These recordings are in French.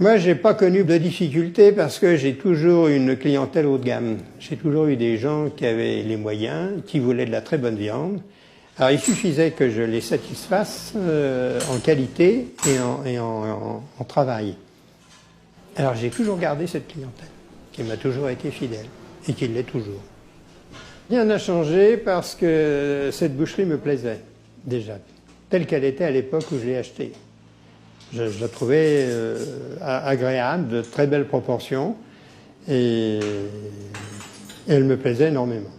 Moi, j'ai pas connu de difficultés parce que j'ai toujours eu une clientèle haut de gamme. J'ai toujours eu des gens qui avaient les moyens, qui voulaient de la très bonne viande. Alors, il suffisait que je les satisfasse en qualité et en travail. Alors, j'ai toujours gardé cette clientèle, qui m'a toujours été fidèle et qui l'est toujours. Rien n'a changé parce que cette boucherie me plaisait, déjà, telle qu'elle était à l'époque où je l'ai achetée. Je la trouvais agréable, de très belles proportions, et elle me plaisait énormément.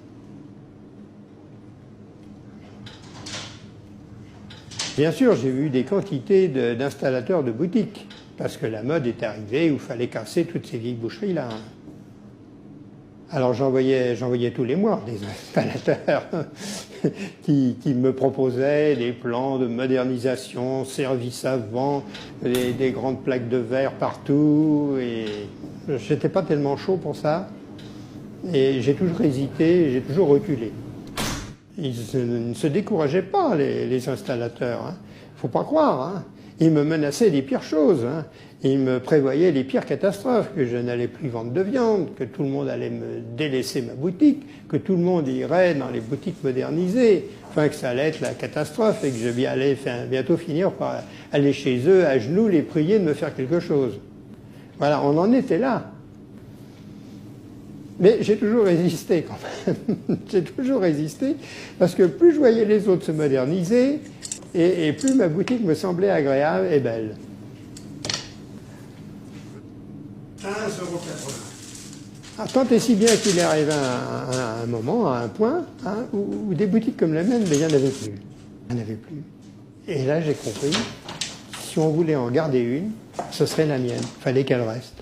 Bien sûr, j'ai vu des quantités d'installateurs de boutiques, parce que la mode est arrivée où il fallait casser toutes ces vieilles boucheries-là. Alors j'en voyais tous les mois des installateurs qui me proposaient des plans de modernisation, service avant, des grandes plaques de verre partout, et j'étais pas tellement chaud pour ça. Et j'ai toujours hésité, j'ai toujours reculé. Ils ne se décourageaient pas, les installateurs, hein. Faut pas croire, hein. Ils me menaçaient des pires choses, hein. Ils me prévoyaient les pires catastrophes, que je n'allais plus vendre de viande, que tout le monde allait me délaisser ma boutique, que tout le monde irait dans les boutiques modernisées, enfin que ça allait être la catastrophe et que je allais bientôt finir par aller chez eux à genoux les prier de me faire quelque chose. Voilà, on en était là. Mais j'ai toujours résisté quand même. J'ai toujours résisté parce que plus je voyais les autres se moderniser et plus ma boutique me semblait agréable et belle. 15,80 €. Tant et si bien qu'il est arrivé à un moment, à un point, hein, où des boutiques comme la mienne, mais il n'y en avait plus. Il n'y en avait plus. Et là, j'ai compris, si on voulait en garder une, ce serait la mienne. Il fallait qu'elle reste.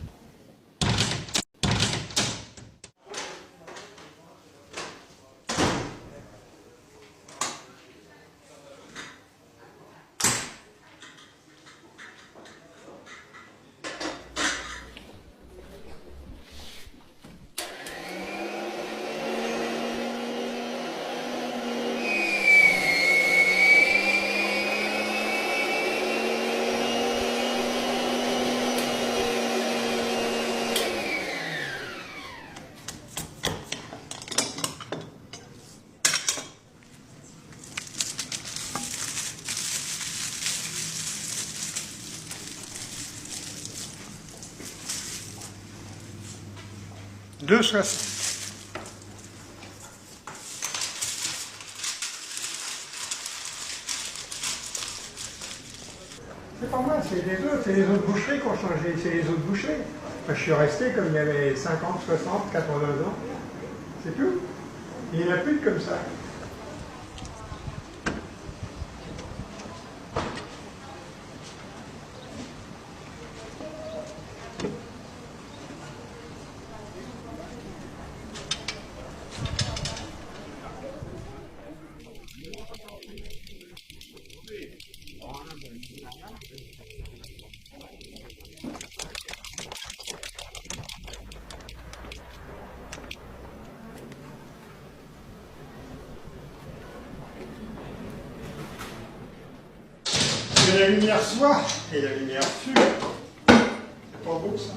€2,60. C'est pas moi, c'est les autres boucheries qui ont changé, c'est les autres boucheries. Moi, je suis resté comme il y avait 50, 60, 80 ans. C'est tout. Il n'y en a plus de comme ça. Il y a la lumière soir et la lumière sud. C'est pas beau ça.